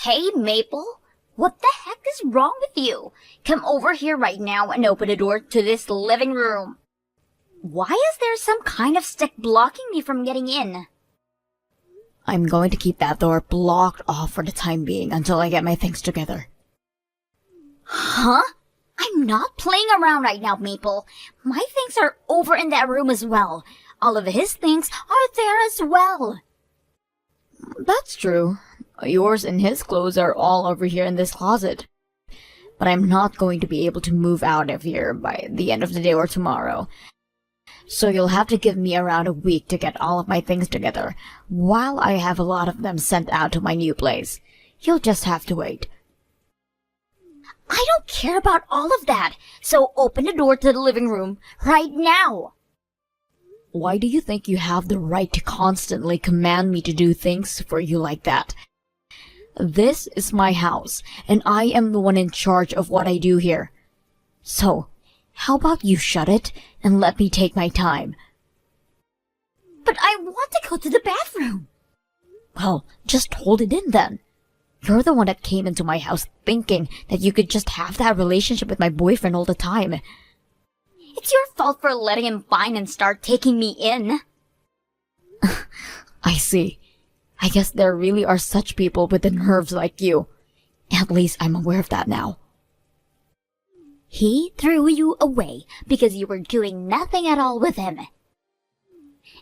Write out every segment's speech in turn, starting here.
Hey, Maple, what the heck is wrong with you? Come over here right now and open the door to this living room. Why is there some kind of stick blocking me from getting in? I'm going to keep that door blocked off for the time being until I get my things together. Huh? I'm not playing around right now, Maple. My things are over in that room as well. All of his things are there as well. That's true. Yours and his clothes are all over here in this closet. But I'm not going to be able to move out of here by the end of the day or tomorrow. So you'll have to give me around a week to get all of my things together, while I have a lot of them sent out to my new place. You'll just have to wait. I don't care about all of that, so open the door to the living room right now. Why do you think you have the right to constantly command me to do things for you like that? This is my house, and I am the one in charge of what I do here. So, how about you shut it and let me take my time? But I want to go to the bathroom. Well, just hold it in then. You're the one that came into my house thinking that you could just have that relationship with my boyfriend all the time. It's your fault for letting him find and start taking me in. I see. I guess there really are such people with the nerves like you. At least I'm aware of that now. He threw you away because you were doing nothing at all with him.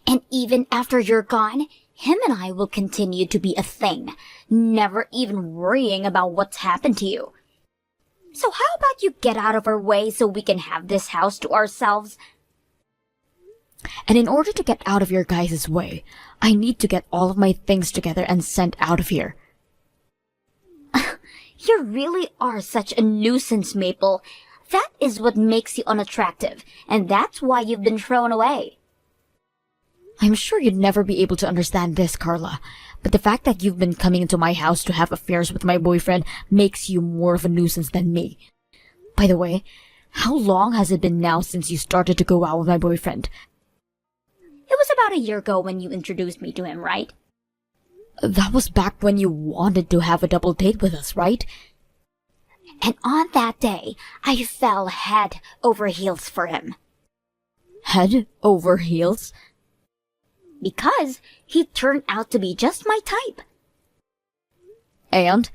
And even after you're gone, him and I will continue to be a thing, never even worrying about what's happened to you. So how about you get out of our way so we can have this house to ourselves? And in order to get out of your guys' way, I need to get all of my things together and sent out of here. You really are such a nuisance, Maple. That is what makes you unattractive, and that's why you've been thrown away. I'm sure you'd never be able to understand this, Carla, but the fact that you've been coming into my house to have affairs with my boyfriend makes you more of a nuisance than me. By the way, how long has it been now since you started to go out with my boyfriend? It was about a year ago when you introduced me to him, right? That was back when you wanted to have a double date with us, right? And on that day, I fell head over heels for him. Head over heels? Because he turned out to be just my type. And?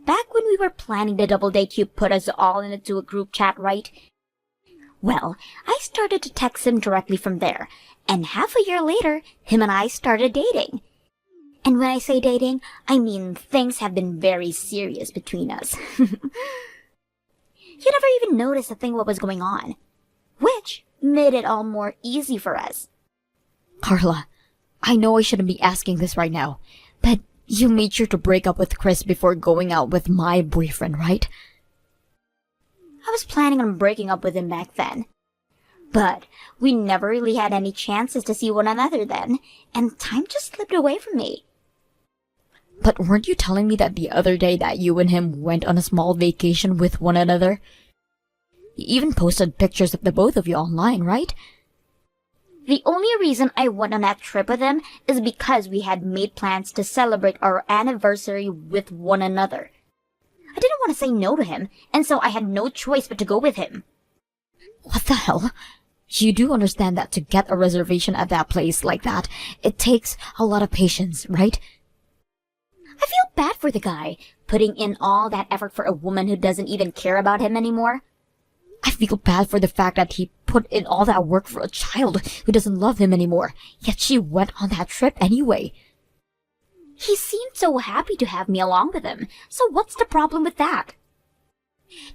Back when we were planning the double date, you put us all into a group chat, right? Well, I started to text him directly from there, and half a year later, him and I started dating. And when I say dating, I mean things have been very serious between us. You never even noticed a thing what was going on, which made it all more easy for us. Carla, I know I shouldn't be asking this right now, but you made sure to break up with Chris before going out with my boyfriend, right? I was planning on breaking up with him back then. But we never really had any chances to see one another then, and time just slipped away from me. But weren't you telling me that the other day that you and him went on a small vacation with one another? You even posted pictures of the both of you online, right? The only reason I went on that trip with him is because we had made plans to celebrate our anniversary with one another. I didn't want to say no to him, and so I had no choice but to go with him. What the hell? You do understand that to get a reservation at that place like that, it takes a lot of patience, right? I feel bad for the guy, putting in all that effort for a woman who doesn't even care about him anymore. I feel bad for the fact that he put in all that work for a child who doesn't love him anymore, yet she went on that trip anyway. He seemed so happy to have me along with him, so what's the problem with that?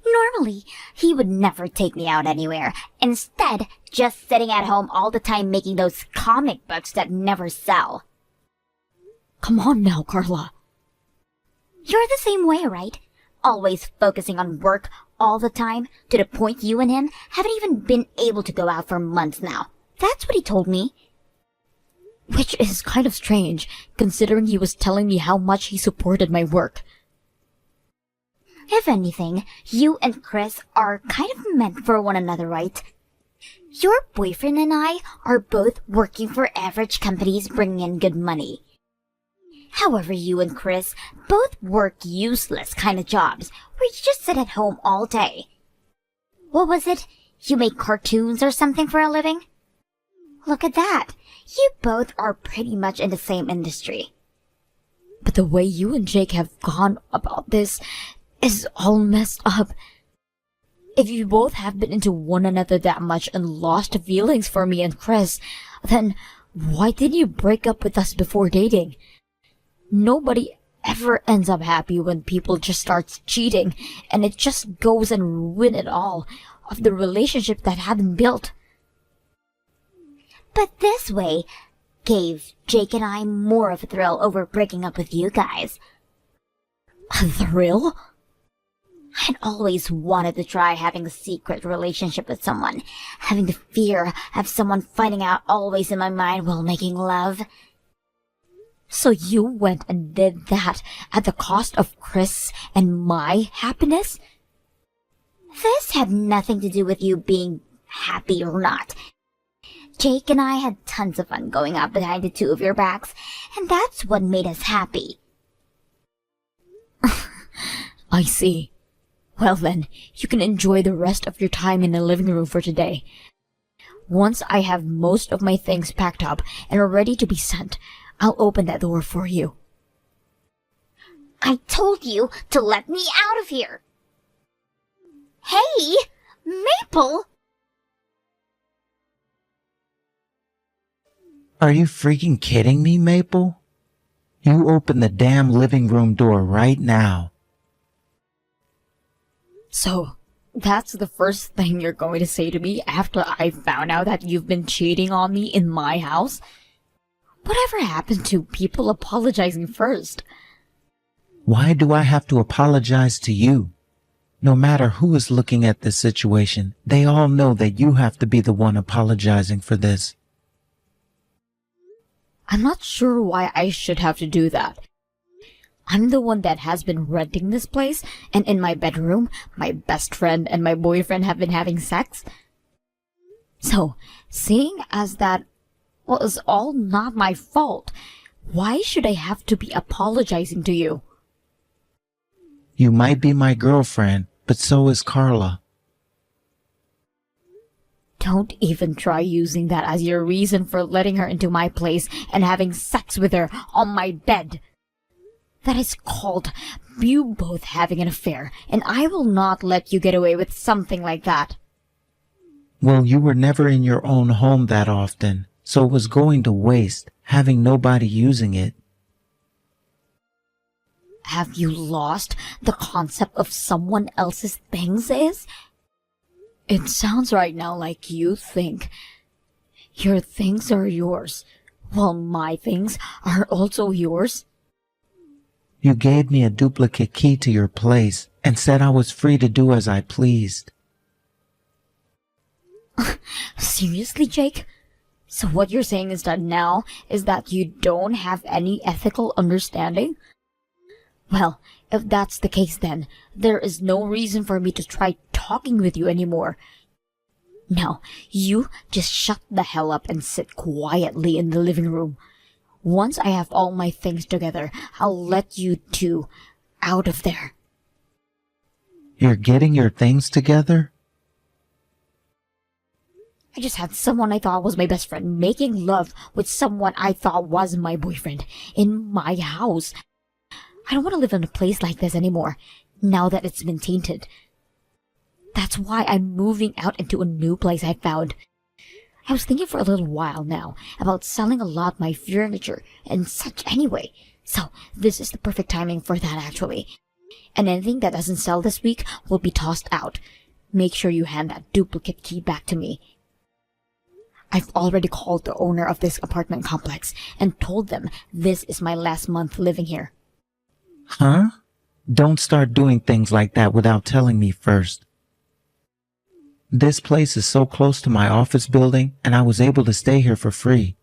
Normally, he would never take me out anywhere, instead just sitting at home all the time making those comic books that never sell. Come on now, Carla. You're the same way, right? Always focusing on work all the time, to the point you and him haven't even been able to go out for months now. That's what he told me. Which is kind of strange, considering he was telling me how much he supported my work. If anything, you and Chris are kind of meant for one another, right? Your boyfriend and I are both working for average companies bringing in good money. However, you and Chris both work useless kind of jobs where you just sit at home all day. What was it? You make cartoons or something for a living? Look at that. You both are pretty much in the same industry. But the way you and Jake have gone about this is all messed up. If you both have been into one another that much and lost feelings for me and Chris, then why didn't you break up with us before dating? Nobody ever ends up happy when people just start cheating, and it just goes and ruin it all of the relationship that had been built. But this way gave Jake and I more of a thrill over breaking up with you guys. A thrill? I'd always wanted to try having a secret relationship with someone, having the fear of someone finding out always in my mind while making love. So you went and did that at the cost of Chris and my happiness? This had nothing to do with you being happy or not. Jake and I had tons of fun going out behind the two of your backs, and that's what made us happy. I see. Well then, you can enjoy the rest of your time in the living room for today. Once I have most of my things packed up and are ready to be sent, I'll open that door for you. I told you to let me out of here! Hey! Maple! Are you freaking kidding me, Maple? You open the damn living room door right now. So, that's the first thing you're going to say to me after I found out that you've been cheating on me in my house? Whatever happened to people apologizing first? Why do I have to apologize to you? No matter who is looking at this situation, they all know that you have to be the one apologizing for this. I'm not sure why I should have to do that. I'm the one that has been renting this place, and in my bedroom, my best friend and my boyfriend have been having sex. So, seeing as that was all not my fault, why should I have to be apologizing to you? You might be my girlfriend, but so is Carla. Don't even try using that as your reason for letting her into my place and having sex with her on my bed. That is called you both having an affair, and I will not let you get away with something like that. Well, you were never in your own home that often, so it was going to waste, having nobody using it. Have you lost the concept of someone else's things is? It sounds right now like you think your things are yours, while my things are also yours. You gave me a duplicate key to your place and said I was free to do as I pleased. Seriously, Jake? So what you're saying is that you don't have any ethical understanding? Well, if that's the case then, there is no reason for me to try talking with you anymore. Now, you just shut the hell up and sit quietly in the living room. Once I have all my things together, I'll let you two out of there. You're getting your things together? I just had someone I thought was my best friend making love with someone I thought was my boyfriend in my house. I don't want to live in a place like this anymore, now that it's been tainted. That's why I'm moving out into a new place I found. I was thinking for a little while now about selling a lot my furniture and such anyway, so this is the perfect timing for that actually. And anything that doesn't sell this week will be tossed out. Make sure you hand that duplicate key back to me. I've already called the owner of this apartment complex and told them this is my last month living here. Huh? Don't start doing things like that without telling me first. This place is so close to my office building, and I was able to stay here for free.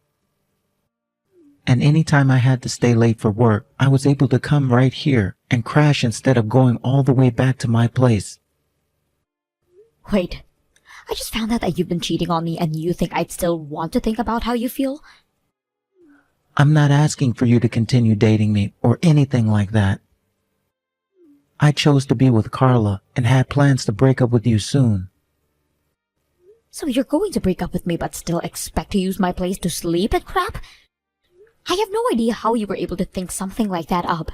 And anytime I had to stay late for work, I was able to come right here and crash instead of going all the way back to my place. Wait, I just found out that you've been cheating on me and you think I'd still want to think about how you feel? I'm not asking for you to continue dating me or anything like that. I chose to be with Carla and had plans to break up with you soon. So you're going to break up with me but still expect to use my place to sleep and crap? I have no idea how you were able to think something like that up.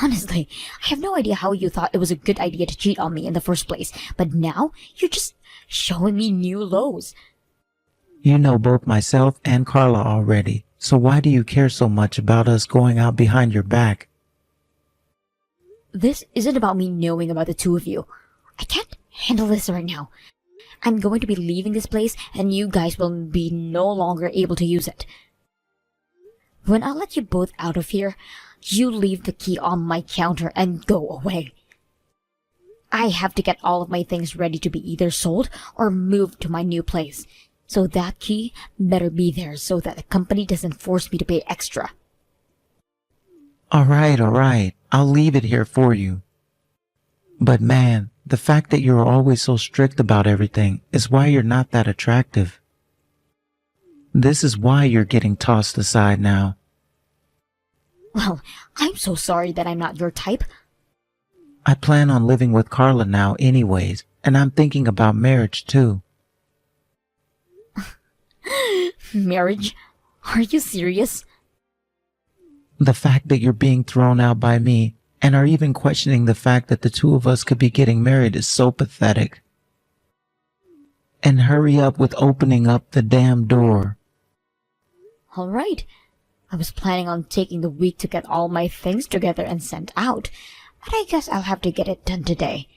Honestly, I have no idea how you thought it was a good idea to cheat on me in the first place, but now you're just showing me new lows. You know both myself and Carla already, so why do you care so much about us going out behind your back? This isn't about me knowing about the two of you. I can't handle this right now. I'm going to be leaving this place and you guys will be no longer able to use it. When I let you both out of here, you leave the key on my counter and go away. I have to get all of my things ready to be either sold or moved to my new place. So that key better be there so that the company doesn't force me to pay extra. All right. I'll leave it here for you. But man, the fact that you're always so strict about everything is why you're not that attractive. This is why you're getting tossed aside now. Well, I'm so sorry that I'm not your type. I plan on living with Carla now anyways, and I'm thinking about marriage too. Marriage? Are you serious? The fact that you're being thrown out by me and are even questioning the fact that the two of us could be getting married is so pathetic. And hurry up with opening up the damn door. All right. I was planning on taking the week to get all my things together and sent out, but I guess I'll have to get it done today.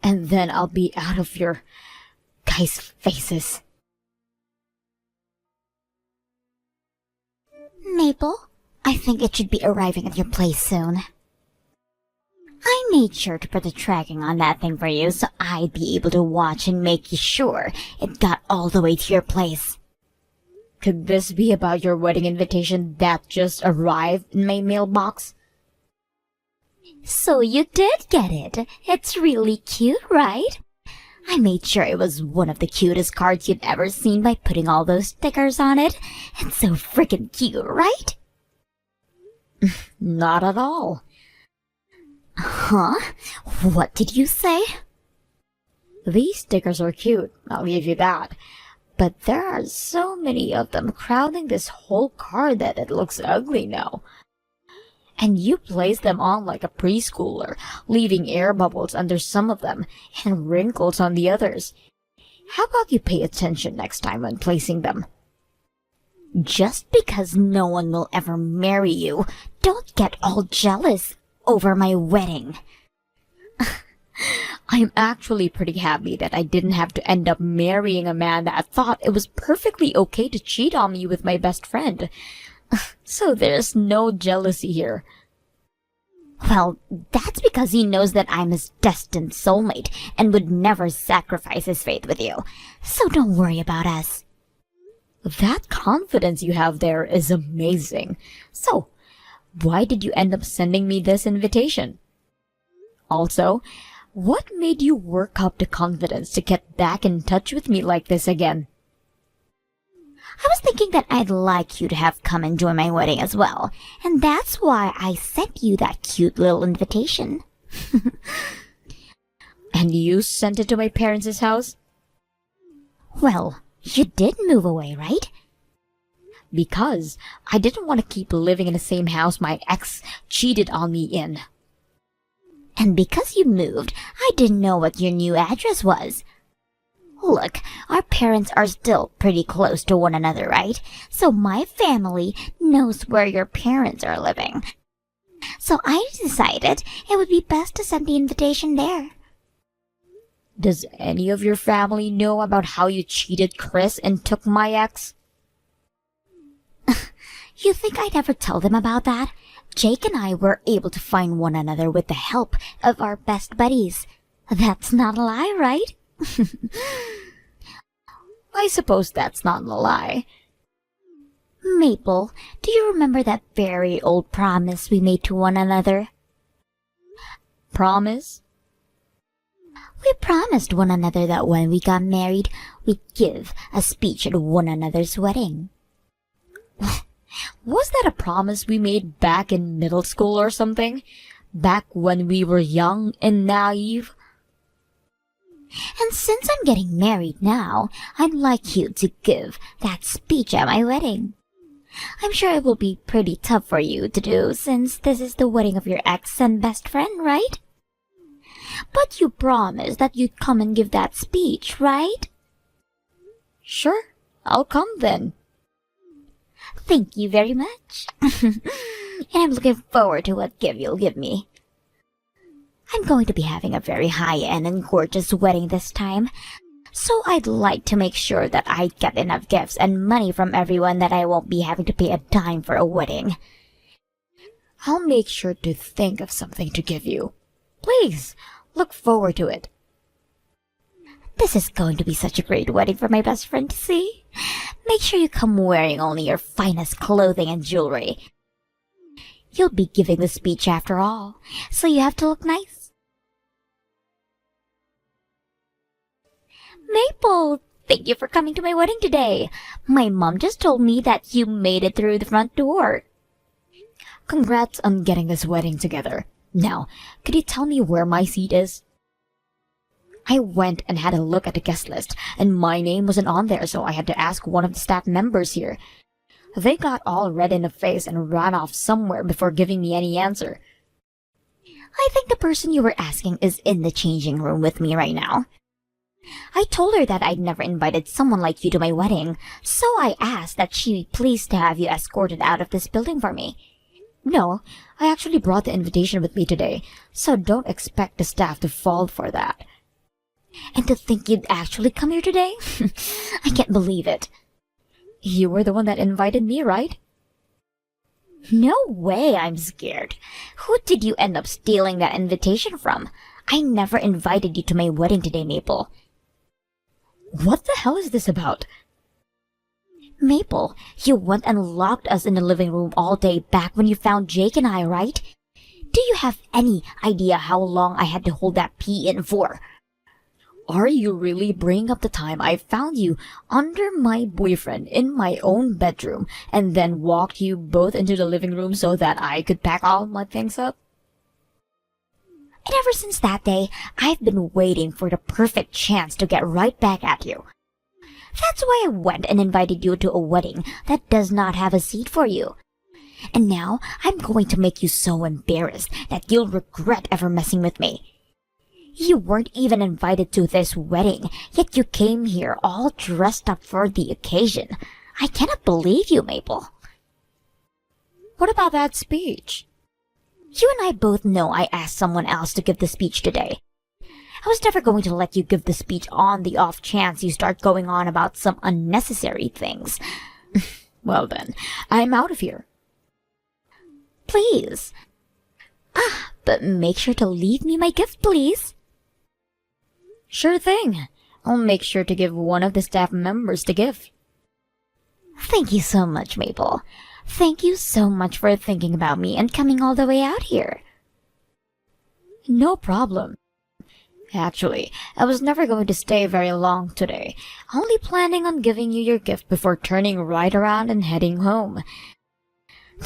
And then I'll be out of your guys' faces. Maple, I think it should be arriving at your place soon. I made sure to put the tracking on that thing for you so I'd be able to watch and make sure it got all the way to your place. Could this be about your wedding invitation that just arrived in my mailbox? So you did get it. It's really cute, right? I made sure it was one of the cutest cards you'd ever seen by putting all those stickers on it. It's so freaking cute, right? Not at all. Huh? What did you say? These stickers are cute, I'll give you that. But there are so many of them crowding this whole card that it looks ugly now. And you place them on like a preschooler, leaving air bubbles under some of them and wrinkles on the others. How about you pay attention next time when placing them? Just because no one will ever marry you, don't get all jealous over my wedding. I'm actually pretty happy that I didn't have to end up marrying a man that thought it was perfectly okay to cheat on me with my best friend. So there's no jealousy here. Well, that's because he knows that I'm his destined soulmate and would never sacrifice his faith with you. So don't worry about us. That confidence you have there is amazing. So, why did you end up sending me this invitation? Also, what made you work up the confidence to get back in touch with me like this again? I was thinking that I'd like you to have come and join my wedding as well, and that's why I sent you that cute little invitation. And you sent it to my parents' house? Well, you did move away, right? Because I didn't want to keep living in the same house my ex cheated on me in. And because you moved, I didn't know what your new address was. Look, our parents are still pretty close to one another, right? So my family knows where your parents are living. So I decided it would be best to send the invitation there. Does any of your family know about how you cheated Chris and took my ex? You think I'd ever tell them about that? Jake and I were able to find one another with the help of our best buddies. That's not a lie, right? I suppose that's not a lie. Maple, do you remember that very old promise we made to one another? Promise? We promised one another that when we got married, we'd give a speech at one another's wedding. Was that a promise we made back in middle school or something? Back when we were young and naive? And since I'm getting married now, I'd like you to give that speech at my wedding. I'm sure it will be pretty tough for you to do since this is the wedding of your ex and best friend, right? But you promised that you'd come and give that speech, right? Sure, I'll come then. Thank you very much. And I'm looking forward to what gift you'll give me. I'm going to be having a very high-end and gorgeous wedding this time, so I'd like to make sure that I get enough gifts and money from everyone that I won't be having to pay a dime for a wedding. I'll make sure to think of something to give you. Please, look forward to it. This is going to be such a great wedding for my best friend to see. Make sure you come wearing only your finest clothing and jewelry. You'll be giving the speech after all, so you have to look nice. Maple, thank you for coming to my wedding today. My mom just told me that you made it through the front door. Congrats on getting this wedding together. Now, could you tell me where my seat is? I went and had a look at the guest list, and my name wasn't on there, so I had to ask one of the staff members here. They got all red in the face and ran off somewhere before giving me any answer. I think the person you were asking is in the changing room with me right now. I told her that I'd never invited someone like you to my wedding, so I asked that she be pleased to have you escorted out of this building for me. No, I actually brought the invitation with me today, so don't expect the staff to fall for that. And to think you'd actually come here today? I can't believe it. You were the one that invited me, right? No way, I'm scared. Who did you end up stealing that invitation from? I never invited you to my wedding today, Maple. What the hell is this about? Maple, you went and locked us in the living room all day back when you found Jake and I, right? Do you have any idea how long I had to hold that pee in for? Are you really bringing up the time I found you under my boyfriend in my own bedroom and then walked you both into the living room so that I could pack all my things up? And ever since that day, I've been waiting for the perfect chance to get right back at you. That's why I went and invited you to a wedding that does not have a seat for you. And now I'm going to make you so embarrassed that you'll regret ever messing with me. You weren't even invited to this wedding, yet you came here all dressed up for the occasion. I cannot believe you, Maple. What about that speech? You and I both know I asked someone else to give the speech today. I was never going to let you give the speech on the off chance you start going on about some unnecessary things. Well then, I'm out of here. Please. But make sure to leave me my gift, please. Sure thing. I'll make sure to give one of the staff members the gift. Thank you so much, Maple. Thank you so much for thinking about me and coming all the way out here. No problem. Actually, I was never going to stay very long today, only planning on giving you your gift before turning right around and heading home.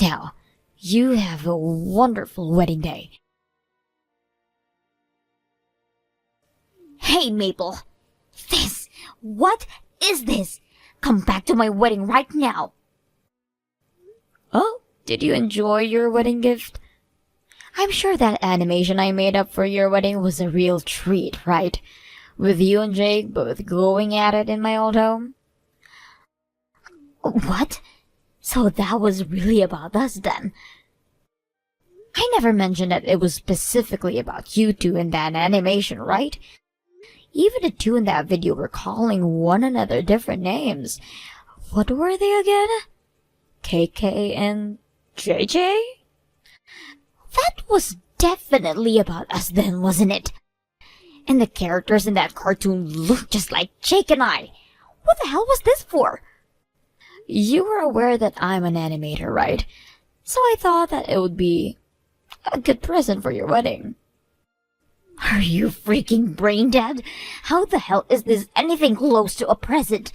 Now, you have a wonderful wedding day. Hey, Maple. What is this? Come back to my wedding right now. Oh, did you enjoy your wedding gift? I'm sure that animation I made up for your wedding was a real treat, right? With you and Jake both going at it in my old home. What? So that was really about us then? I never mentioned that it was specifically about you two in that animation, right? Even the two in that video were calling one another different names. What were they again? KK and JJ? That was definitely about us then, wasn't it? And the characters in that cartoon looked just like Jake and I. What the hell was this for? You were aware that I'm an animator, right? So I thought that it would be a good present for your wedding. Are you freaking brain dead? How the hell is this anything close to a present?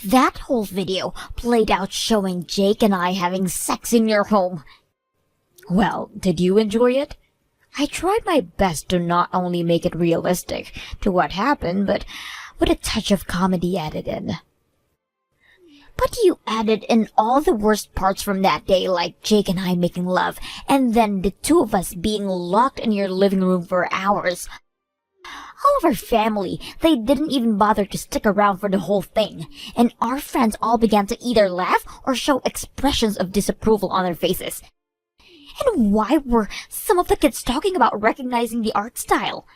That whole video played out showing Jake and I having sex in your home. Well, did you enjoy it? I tried my best to not only make it realistic to what happened, but with a touch of comedy added in. But you added in all the worst parts from that day, like Jake and I making love, and then the two of us being locked in your living room for hours. All of our family, they didn't even bother to stick around for the whole thing, and our friends all began to either laugh or show expressions of disapproval on their faces. And why were some of the kids talking about recognizing the art style?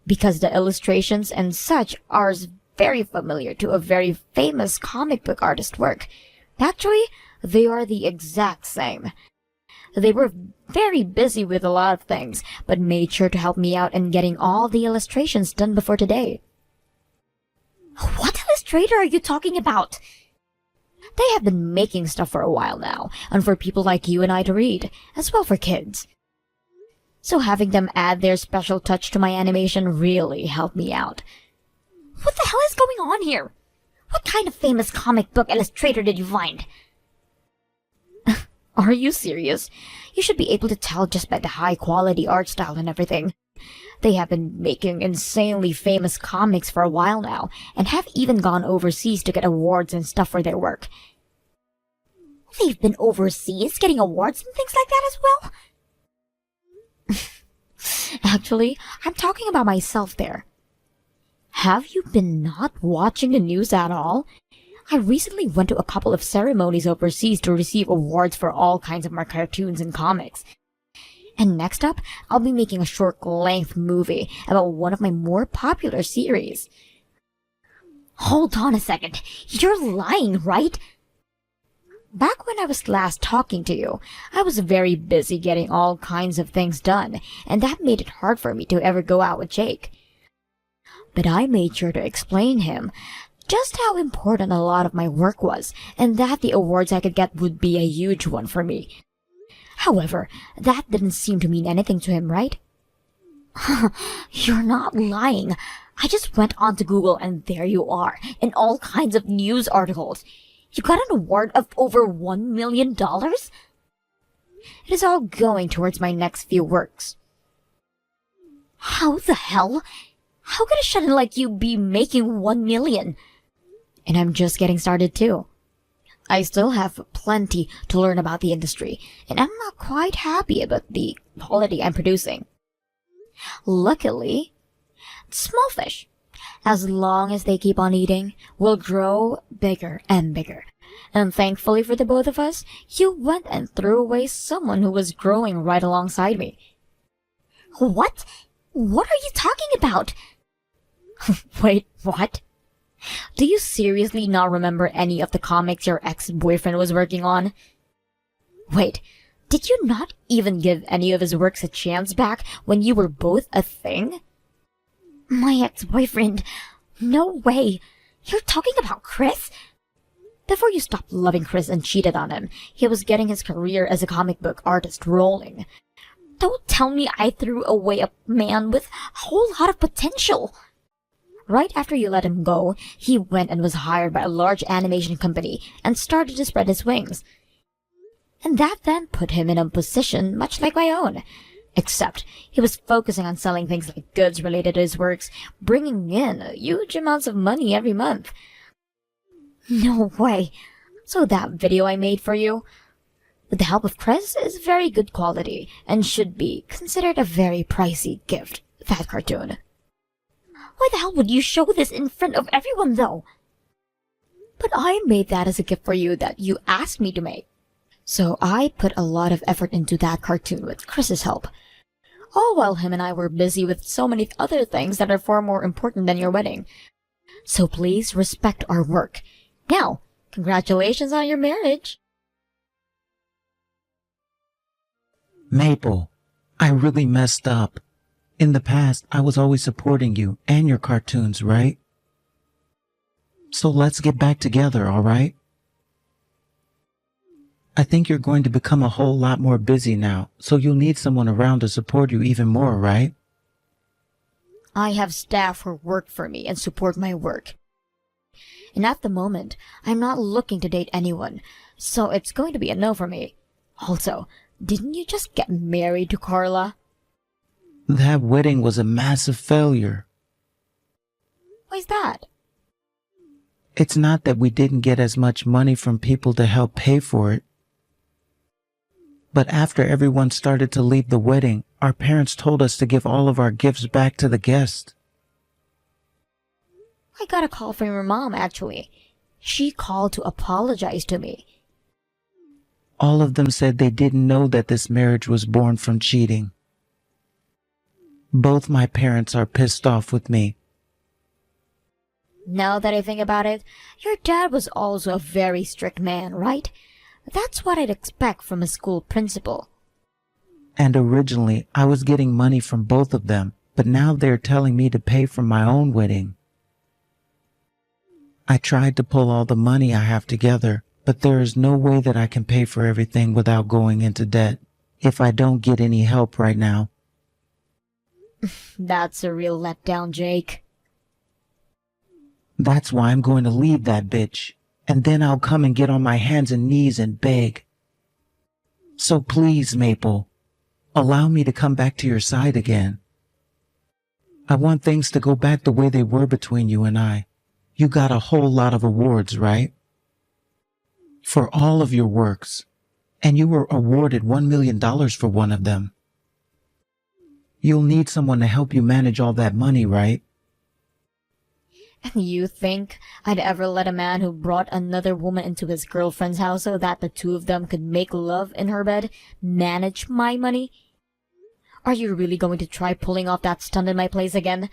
Because the illustrations and such are very familiar to a very famous comic book artist work. Actually, they are the exact same. They were very busy with a lot of things, but made sure to help me out in getting all the illustrations done before today. What illustrator are you talking about? They have been making stuff for a while now, and for people like you and I to read, as well for kids. So having them add their special touch to my animation really helped me out. What the hell is going on here? What kind of famous comic book illustrator did you find? Are you serious? You should be able to tell just by the high-quality art style and everything. They have been making insanely famous comics for a while now, and have even gone overseas to get awards and stuff for their work. They've been overseas getting awards and things like that as well? Actually, I'm talking about myself there. Have you been not watching the news at all? I recently went to a couple of ceremonies overseas to receive awards for all kinds of my cartoons and comics. And next up, I'll be making a short-length movie about one of my more popular series. Hold on a second. You're lying, right? Back when I was last talking to you, I was very busy getting all kinds of things done, and that made it hard for me to ever go out with Jake. But I made sure to explain him just how important a lot of my work was, and that the awards I could get would be a huge one for me. However, that didn't seem to mean anything to him, right? You're not lying. I just went onto Google and there you are, in all kinds of news articles. You got an award of over $1 million? It is all going towards my next few works. How the hell? How could a shut-in like you be making $1 million? And I'm just getting started too. I still have plenty to learn about the industry, and I'm not quite happy about the quality I'm producing. Luckily, small fish, as long as they keep on eating, will grow bigger and bigger. And thankfully for the both of us, you went and threw away someone who was growing right alongside me. What? What are you talking about? Wait, what? Do you seriously not remember any of the comics your ex-boyfriend was working on? Wait, did you not even give any of his works a chance back when you were both a thing? My ex-boyfriend? No way. You're talking about Chris? Before you stopped loving Chris and cheated on him, he was getting his career as a comic book artist rolling. Don't tell me I threw away a man with a whole lot of potential. Right after you let him go, he went and was hired by a large animation company and started to spread his wings. And that then put him in a position much like my own. Except he was focusing on selling things like goods related to his works, bringing in huge amounts of money every month. No way. So that video I made for you, with the help of Chris, is very good quality and should be considered a very pricey gift, that cartoon. Why the hell would you show this in front of everyone, though? But I made that as a gift for you that you asked me to make. So I put a lot of effort into that cartoon with Chris's help. All while him and I were busy with so many other things that are far more important than your wedding. So please respect our work. Now, congratulations on your marriage. Maple, I really messed up. In the past, I was always supporting you and your cartoons, right? So let's get back together, all right? I think you're going to become a whole lot more busy now, so you'll need someone around to support you even more, right? I have staff who work for me and support my work. And at the moment, I'm not looking to date anyone, so it's going to be a no for me. Also, didn't you just get married to Carla? That wedding was a massive failure. Why's that? It's not that we didn't get as much money from people to help pay for it. But after everyone started to leave the wedding, our parents told us to give all of our gifts back to the guests. I got a call from your mom, actually. She called to apologize to me. All of them said they didn't know that this marriage was born from cheating. Both my parents are pissed off with me. Now that I think about it, your dad was also a very strict man, right? That's what I'd expect from a school principal. And originally, I was getting money from both of them, but now they're telling me to pay for my own wedding. I tried to pull all the money I have together, but there is no way that I can pay for everything without going into debt if I don't get any help right now. That's a real letdown, Jake. That's why I'm going to leave that bitch, and then I'll come and get on my hands and knees and beg. So please, Maple, allow me to come back to your side again. I want things to go back the way they were between you and I. You got a whole lot of awards, right? For all of your works, and you were awarded $1 million for one of them. You'll need someone to help you manage all that money, right? And you think I'd ever let a man who brought another woman into his girlfriend's house so that the two of them could make love in her bed manage my money? Are you really going to try pulling off that stunt in my place again?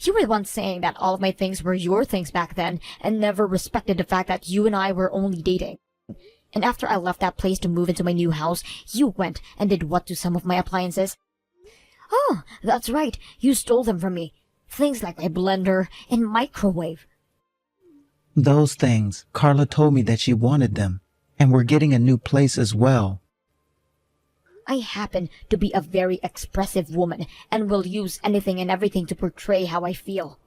You were the one saying that all of my things were your things back then and never respected the fact that you and I were only dating. And after I left that place to move into my new house, you went and did what to some of my appliances? Oh, that's right, you stole them from me. Things like my blender and microwave. Those things, Carla told me that she wanted them, and we're getting a new place as well. I happen to be a very expressive woman and will use anything and everything to portray how I feel.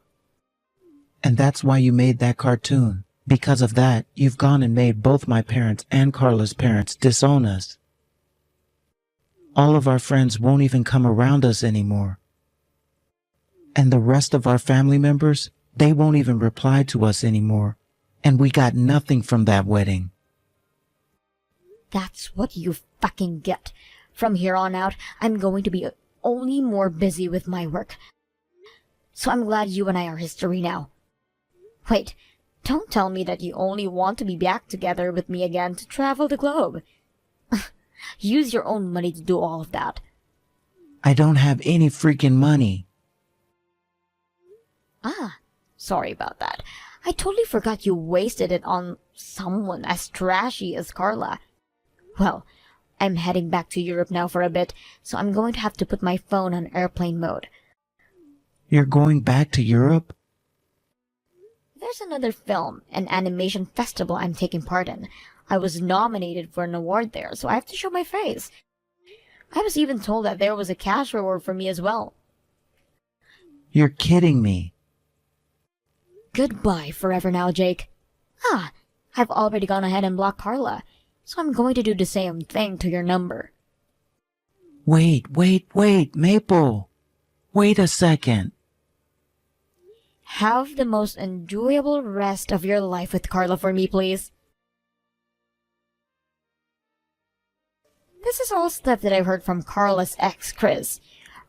And that's why you made that cartoon. Because of that, you've gone and made both my parents and Carla's parents disown us. All of our friends won't even come around us anymore. And the rest of our family members, they won't even reply to us anymore. And we got nothing from that wedding. That's what you fucking get. From here on out, I'm going to be only more busy with my work. So I'm glad you and I are history now. Wait, don't tell me that you only want to be back together with me again to travel the globe. Use your own money to do all of that. I don't have any freaking money. Ah, sorry about that. I totally forgot you wasted it on someone as trashy as Carla. Well, I'm heading back to Europe now for a bit, so I'm going to have to put my phone on airplane mode. You're going back to Europe? There's another film and animation festival I'm taking part in. I was nominated for an award there, so I have to show my face. I was even told that there was a cash reward for me as well. You're kidding me. Goodbye forever now, Jake. Ah, I've already gone ahead and blocked Carla, so I'm going to do the same thing to your number. Wait, Maple. Wait a second. Have the most enjoyable rest of your life with Carla for me, please. This is all stuff that I've heard from Carla's ex, Chris.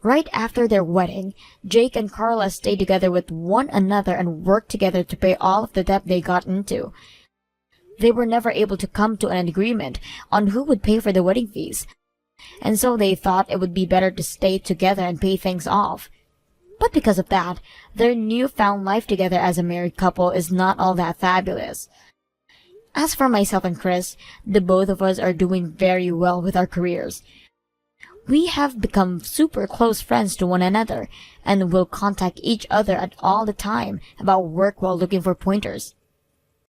Right after their wedding, Jake and Carla stayed together with one another and worked together to pay all of the debt they got into. They were never able to come to an agreement on who would pay for the wedding fees, and so they thought it would be better to stay together and pay things off. But because of that, their newfound life together as a married couple is not all that fabulous. As for myself and Chris, the both of us are doing very well with our careers. We have become super close friends to one another, and will contact each other at all the time about work while looking for pointers.